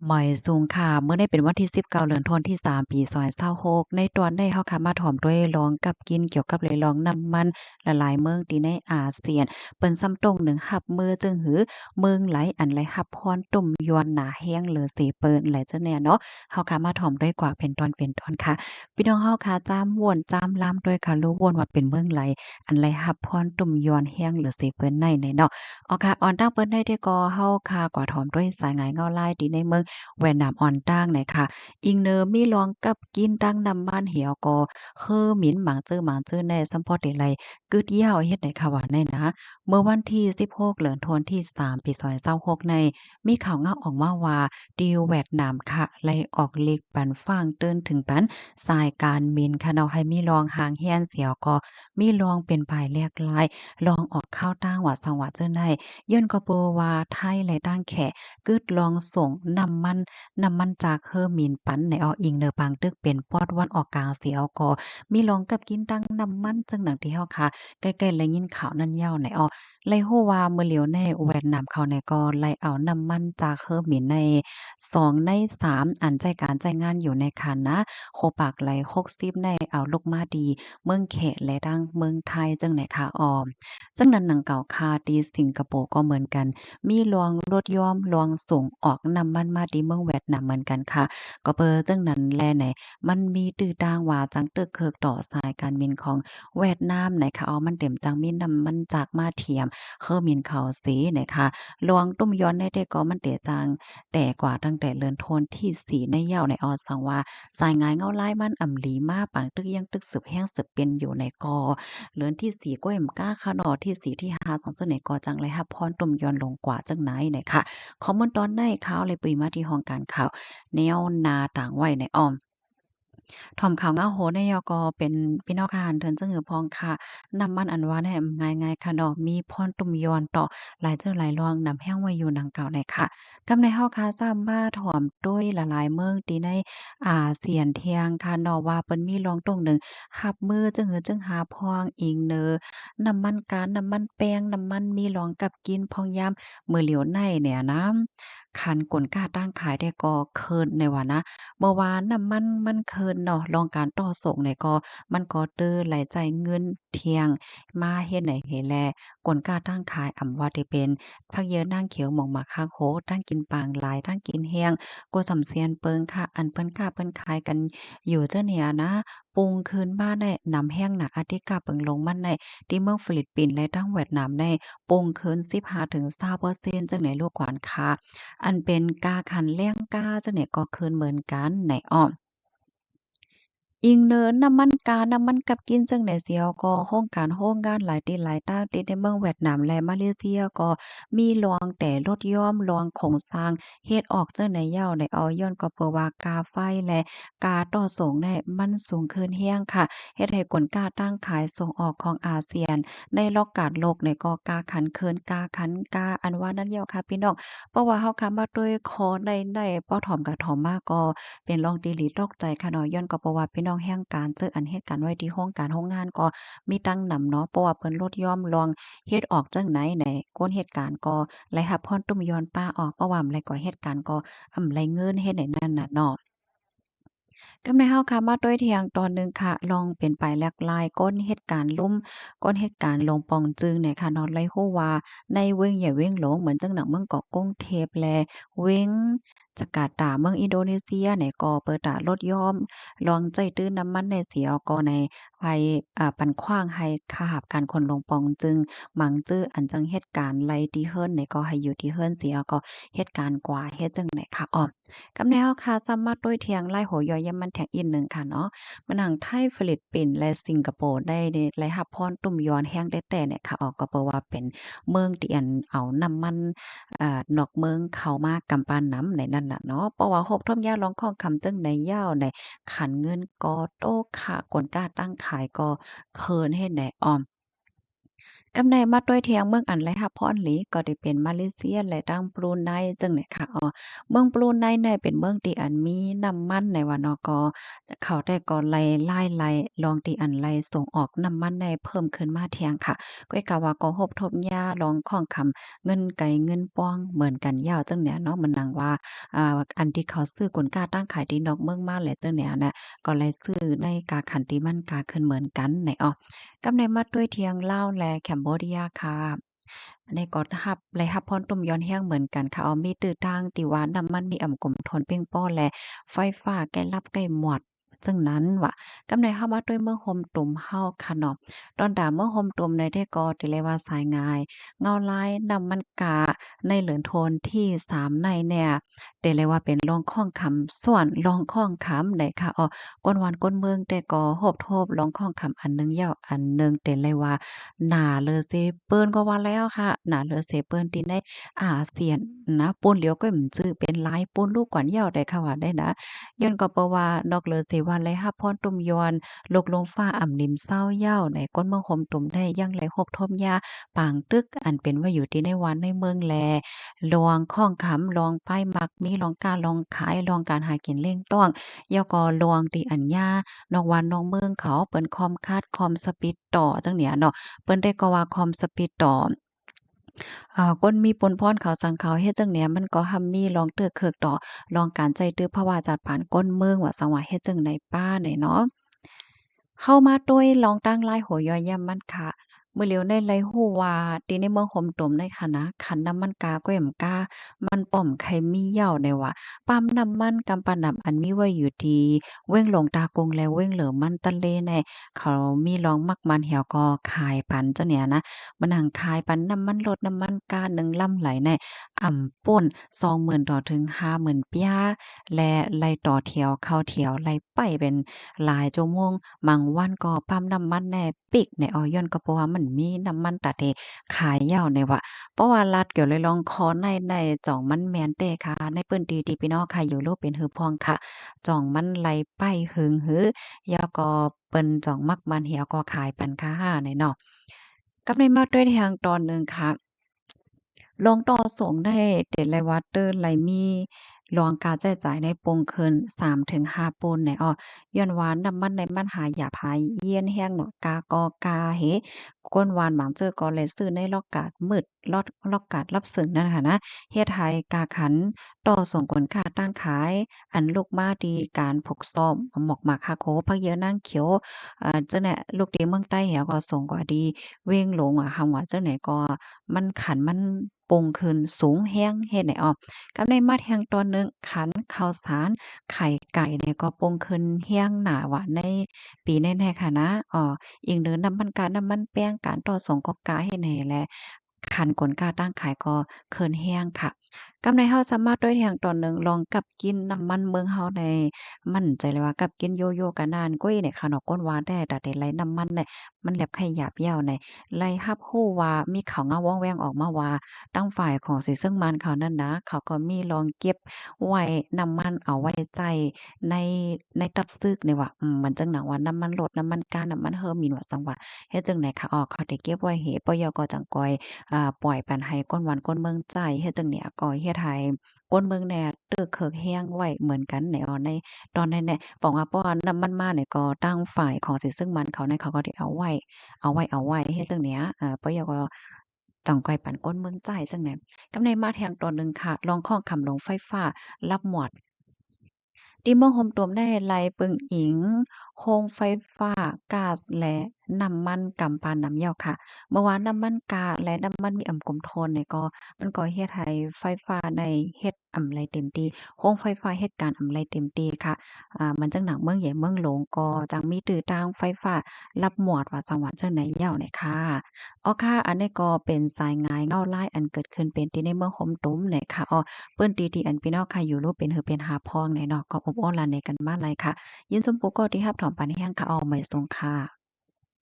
หมอยสูงค่ะเมื่อได้เป็นวันที่19เดือนธันวาคมที่3ปี2026ในตอนได้เฮาค่ะมาถ่อมด้วยลองกับกินเกี่ยวกับเลยลองน้ำมันละลายเมืองที่ในอาเซียนเปิ้นซ้ำตรงหนึ่งหับมือจึงหือเมืองไหลอันไหลหับพรตุ่มยวนหนาแห้งเหลือเสเปิ้นไหลเจ้าแน่เนาะเฮาค่ะมาถ่อมด้วยกว่าเป็นตอนเป็นตอนค่ะพี่น้องเฮาค่ะจ้ามม่วนจ้ามล่ามด้วยค่ะรู้วนว่าเป็นเมืองไหลอันไหลหับพรตุ่มยวนแห้งเหลือเสเปิ้นในเนาะอ๋อค่ะออนตั้งเปิ้นได้ที่ก็เฮาค่ะกว่าถ่อมด้วยสายงายเงาลายที่ในเมือง แว่นน้ำอ่อนตั้งไหนค่ะอิงเนอมีลองกับกินตั้งนำบ้านเหี่ยวก็เฮ้อหมิ่นหมางเจอแน่ซัมพอเตไลกึดยาวเฮ็ดไหนค่ะว่าแน่นะเมื่อวันที่16เหลือนธันวาคมที่3ปี2026ในมีข่าวเงาออกมาว่าดีลแวดนามค่ะไล่ออกเลขปันฟ้างเติ้นถึงปันสายการมินค่ะเนาะให้มีรองหางเฮียนเสียวก็มีรองเป็นภายแลกลายลองออกข้าวตั้งว่าสังหวะเจ้อได้ย้อนก็เปอว่าไทยและตั้งแขกึดลองส่งน้ำมันจากเฮอร์มินปันในอออิงเนอปางตึกเป็นปอดวันออกกลางเสียวก็มีลองกับกินตั้งน้ำมันจังหนังที่เฮาค่ะใกล้ๆเลยยินข่าวนั่นยาวในออไล่ฮู้ว่าเมื่อเหลียวในแว่นน้ำเขาในก็ไล่เอาน้ำมันจากเฮอร์มินใน2ใน3อันใจการใจงานอยู่ในคันนะโคปากไหล60ในเอาลูกมาดีเมืองเขตและดังเมืองไทยจังไหนค่ะออมจังนั้นหนังเก่าคาตีสิงคโปร์ก็เหมือนกัน มีลวงลดย่อมลวงส่งออกน้ำมันมาดีเมืองเวียดนามเหมือนกันค่ะก็เปอจังนั้นแลไหนมันมีตื้อต่างว่าจังตึกเคิกต่อสายการบินของเวียดนามไหนคะอ๋อมันเต็มจังมีน้ำมันจากมาเทียมเคือมินเขาสีไหนคะลวงตุ้มย้อนได้แต่ก็มันเตะจังแต่กว่าตั้งแต่เลือนโทนที่4ในเหย้าในออสังว่าสายงายเงาลายมันอ่ำหลีมาปางตึกยังตึกสืบแห้งสืบเป็นอยู่ในกอ เหลือนที่4ก็เอ็มก้าค่ะเนาะที่4ที่5สองจังไหนก็จังไรฮับพรตุ่มย้อนลงกว่าจังไหนเนี่ยค่ะข้อมูลตอนได้ข่าวเลยปุยมาที่ห้องการข่าวแนวนาต่างไว้ในอ้อม ถ่อมข่าวเงาโหนยก็เป็นพี่น้องทหารเทินซึ่งหือพองค่ะนำมันอันว่าแหมง่ายๆค่ะเนาะมีพรตุ่มยอนต่อหลายเจ้อหลายรองนำแห้งไว้อยู่ดังกล่าวในค่ะกำในเฮาค่ะทราบว่าถ่อมด้วยหลายๆเมืองที่ในอาเซียนเที่ยงค่ะเนาะว่าเปิ้นมีรองตรงหนึ่งรับมือจึงหือจึงหาพองอิงเนอน้ำมันกาน้ำมันแป้งน้ำมันมีรองกับกินพองยามมื้อเหลียวในเนี่ยนะคันกลก้าตั้งขายได้ก็เคินในว่านะ เมื่อวานน่ะมันเคินเนาะรองการต่อส่งเนี่ยก็มันก็เตื้อหลายจ่ายเงินเที่ยงมาเฮ็ดไหนเฮ็ดแลกลก้าตั้งขายอำว่าได้เป็นผักเยอะนางเขียวหม่องมักคักโหตั้งกินปางหลายตั้งกินแห้งกว่าสำเสียนเปิงค่ะอันเพิ่นค้าเพิ่นขายกันอยู่เจ้าเนี่ยนะปรุงคืนบ้านได้นำแห้งหนักอาทิกาเปิงลงมันได้ที่เมืองฟิลิปปินส์และทั้งเวียดนามได้ปรุงคืน15-20%จังไหนลูกกวานค่ะ อันเป็นกาขันเลี้ยงกาจังเนี่ยก็คืนเหมือนกันในอ้อม อิงเนินน้ำมันกาน้ำมันกับกินจั่งใดเสียวก็โรงการโรงงานหลายติหลายตางติดในเมืองเวียดนามและมาเลเซียก็มีลวงแต่ลดย่อมลวงโครงสร้างเฮ็ดออกจั่งใดเหย้าในออยย้อนก็เพราะว่ากาไฟและกาต่อส่งได้มันสูงขึ้นแรงค่ะเฮ็ดให้กลก้าตั้งขายส่งออกของอาเซียนในล็อกการโลกในก็กาขันเคินกาขันกาอันว่านั้นแล้วค่ะพี่น้องเพราะว่าเฮาคำว่าด้วยคอได้ป้อถ่อมกับถ่อมมาก็ เป็นรองตีหลีตอกใจค่ะเนาะย้อนก็เพราะว่าพี่น้องแห่งการเจออันเหตุการณ์ไว้ที่ห้องการโรงงานก็มีตั้งนำเนาะเพราะว่าเพิ่นลดย่อมลองเฮ็ดออกจังไหนไหนก้นเหตุการณ์ก็ไหลหับพรตุ้มย้อนป้าออกเพราะว่าไรก็เหตุการณ์ก็ไหลเงินเฮ็ดให้นั่นน่ะเนาะ กำในเฮาค่ะมาด้วยเที่ยงตอนหนึ่งค่ะลองเป็นไปแลกลายก้นเหตุการณ์ลุ่มก้นเหตุการณ์ลงปองจึงเนี่ยค่ะเนาะไลฮู้ว่าในเว้งใหญ่เว้งหลงเหมือนจังหนังเมืองเกาะกงเทพแลเว้งจาการ์ตาเมืองอินโดนีเซียเนี่ยก็เปิดตารถยอมลองใจตื้นน้ำมันในเสียก็ในภัยปันขว้างให้ค่าหับการคนลงปองจึงมังจื้ออันจังเหตุการณ์ไลที่เฮิรนเนี่ยก็ให้อยู่ที่เฮิรนเสียก็เหตุการณ์กว่าเฮ็ดจังไหนค่ะอ้อ กำแนวค่ะสามารถด้วยเทียงไล่หัวย่อยยำมันแท็กอินหนึ่งค่ะเนาะมันหนังไทยฟิลิปปินส์และสิงคโปร์ได้ไล่รับพรตุ่มยอนแห้งได้แต่เนี่ยค่ะออกก็เพราะว่าเป็นเมืองที่อันเอาน้ำมันนอกเมืองเข้ามากำปานน้ำในนั่นน่ะเนาะเพราะว่าฮบท่อมยาลองข้องคำจึงในยาวในขันเงินกอโต้ค่ะกวนก้าตั้งขายก็เคินให้แหน่ออม กำในมาด้วยเทียงเมืองอันไรฮับพรหลีก็ได้เป็นมาเลเซียและดังบรูไนจังไหนค่ะเมืองบรูไนเนี่ยเป็นเมืองที่อันมีน้ำมันในว่านก็เขาได้ก็ไล่ลองที่อันไล่ส่งออกน้ำมันได้เพิ่มขึ้นมาเทียงค่ะก้อยกะว่าก็ฮบทบยาลองข้องคำเงินไก่เงินป้องเหมือนกันยาวจังเนี่ยเนาะมันนังว่าอันที่เขาซื้อกลกาตั้งขายที่นอกเมืองมาแหละจังเนี่ยน่ะก็เลยซื้อในกาขันที่มันกาขึ้นเหมือนกันไหนกำในมาด้วยเทียงลาวและแคมโบเดียค่ะในก็รับและรับพรตุ่มย้อนแห้งเหมือนกันค่ะมีตื้อทางติว่าน้ำมันมีอ่ำกลมทนเพียงป้อและไฟฟ้าใกล้ลับใกล้หมดซึ่งนั้นว่ากำในเฮามาด้วยเมืองโฮมตุ่มเฮาค่ะเนาะตอนดาเมืองโฮมตุ่มในได้ก็ติเลยว่าสายงายเงาลายน้ำมันกาในเหลือนโทนที่3ในเนี่ยแต่เลยว่าเป็นรองข้องคำส่วนรองข้องคำได้ค่ะก้นวันก้นเมืองแต่ก็โฮบโทบร้องข้องคำอันหนึงยาวอันหนึ่งแต่เลยว่าหนาเลอเซเปิ้นก็ว่าแล้วค่ะหนาเลอเซเปิ้นที่ในอาเซียนนะปนเหลียวก็เหมือนจื้อเป็นหลายปนลูกกว่านยาวได้ค่ะว่าได้นะย้อนก็เพราะว่านอกเลอเซว่าเลยฮับพรตุ่มยอนลกลมฟ้าอ่ำนิมเศร้ายาวในก้นเมืองห่มตุ่มได้ยังไหลฮบทบยาปางตึกอันเป็นว่าอยู่ที่ในวันในเมืองแลลองข้องขำลองป้ายมักมีลองกล้าลองขายลองการหากินเล่งต้อง ยอก็ลวงตีอัญญานอกวันนอกเมืองเขาเปิ้นคอมคาดคอมสปีดต่อจังเนี่ยเนาะเปิ้นได้ก็ว่าคอมสปีดต่อก้นมีปนพรเขาสังเขาเฮ็ดจังเนี่ยมันก็หำมีลองเตื้อเคือกต่อลองการใจตื้อเพราะว่าจัดผ่านก้นเมืองว่าสังว่าเฮ็ดจังใดป้าไหนเนาะ เข้ามาด้วยลองตั้งไล่หัวย่อยย่ำมันค่ะมื้อเหลียวในไลฮู้ว่าตีในเมืองหมตมในค่ะนะขันน้ำมันกาก้อยมกามันป้อมไข่มีเหย้าในว่าปั๊มน้ำมันกำปะหนำอันมีไว้อยู่ที่เว้งหลงตากงและเว้งเหลือมันตะเลในเขามีลองมักมันเหี่ยวก็ขายปันจังเนี่ยนะมันหังขายปันน้ำมันรถน้ำมันกาหนึ่งลำไหลในป่น20,000ต่อถึง50,000ปี้ยและไล่ต่อแถวเข้าแถวไล่ไปเป็นหลายชั่วโมง บางวันก็ปั๊มน้ำมันแหน่ปิกในออยอนก็เพราะว่ามันมีน้ำมันตัดเดขายยาวในว่าเพราะว่ารัฐเกี่ยวเลยลองคอในจ่องมันแม่นเด้ค่ะในปื้นดีที่พี่น้องค่ะอยู่โลกเป็นหือพองค่ะจ่องมันไหลไปหึงหือยาก็เปิ้นจ่องมักมันเหี่ยวก็ขายปันค่าในเนาะกับในมาด้วยทางตอนหนึ่งค่ะ ลองต่อส่งได้เดดไลวัตเตอร์ไลมีรองการใช้จ่ายในปงเคิน3-5ปนในย้อนว่าน้ำมันในมันหาหยาบหายเยียนแห้งเนาะกากอกาเหก้นหวานบางเจอก็เลยซื้อในลอกกาดมืดลอกกาดรับสึงนั่นค่ะนะเฮ็ดให้กาขันต่อส่งผลค่าตั้งขายอันลูกมาดีการผกซ้อมหมอกหมากคาโคพักเยอะนางเขียวจังเนี่ยลูกดีเมืองใต้เหี่ยก็ส่งกว่าดีเว้งหลงหำว่าจังไหนก็มันขันมันปงขึ้นสูงแรงเฮ็ดให้กับในมาแห่งตอนหนึ่งขันข้าวสารไข่ไก่เนี่ยก็ปงขึ้นแรงหนาว่าในปีแน่ๆค่ะนะอิงเดินน้ำมันกาน้ำมันแป้งการต่อส่งก็กาเฮ็ดให้แลคันกลกาตั้งขายก็เคินแรงค่ะกำในเฮาสามารถด้วยอย่างตอนหนึ่งลองกับกินน้ำมันเมืองเฮาในมั่นใจเลยว่ากับกินโยโย่กะนานกุ้ยเนี่ยค่ะเนาะก้นว่าได้แต่ไหลน้ำมันเนี่ยมันแลบไข่หยาบเหย้าในไล่รับรู้ว่ามีข่าวเงาว้องแว้งออกมาว่า ตั้งฝ่ายของสีซึ่งมันเขานั่นนะเขาก็มีรองเก็บไว้น้ำมันเอาไว้ใจในตับซึกนี่ว่ามันจังหนังว่าน้ำมันรถน้ำมันก๊าซน้ำมันเฮอร์มินว่าซังว่าเฮ็ดจังได๋คะเขาได้เก็บไว้ปยกจังกอยปล่อยปันให้ก้นวันก้นเมืองจ่ายเฮ็ดจังเนี่ยก็เฮ็ดให้ก้นเมืองแหน่เตื้อเคิกแรงไว้เหมือนกันในในตอนนั้นเนี่ยบอกว่าเพราะว่าน้ำมันมาเนี่ยก็ตั้งฝ่ายของสิซึ่งมันเขาเนี่ยเขาก็ได้เอาไว้เฮ็ดจังเนี้ยปยก ต้องก้อยปั่นก้นเมืองใจายจังแหน่กำในมาแทงตอนหนึ่งค่ะลองข้องคำลงไฟฟ้ารับหมวด ที่เมืองโฮมตวมได้ไล่เปิงอิงโรงไฟฟ้าก๊าซและน้ำมันกำปานน้ำเหี่ยวค่ะเมื่อวานน้ำมันก๊าซและน้ำมันมีอ่ำกมโทนเนี่ยก็มันก็เฮ็ดให้ไฟฟ้าได้เฮ็ดอำไลเต็มที่โรงไฟฟ้าเฮ็ดการอำไลเต็มที่ค่ะมันจังหนังเมืองใหญ่เมืองหลวงก็จังมีตื้อทางไฟฟ้ารับหมวดว่าจังหวัดจังไหนเหี่ยวเนี่ยค่ะค่ะอันนี้ก็เป็นสายงายเงาลายอันเกิดขึ้นเป็นที่ในเมืองโฮมตุ้มเนี่ยค่ะเปิ้นตีที่อันพี่น้องค่ะอยู่รูปเป็นเป็นหาพ้องแน่เนาะก็อบอ้อมลาในกันมาหลายค่ะยินสมปูก็ที่รับถอมปานแห้งค่ะไม่ทรงค่ะ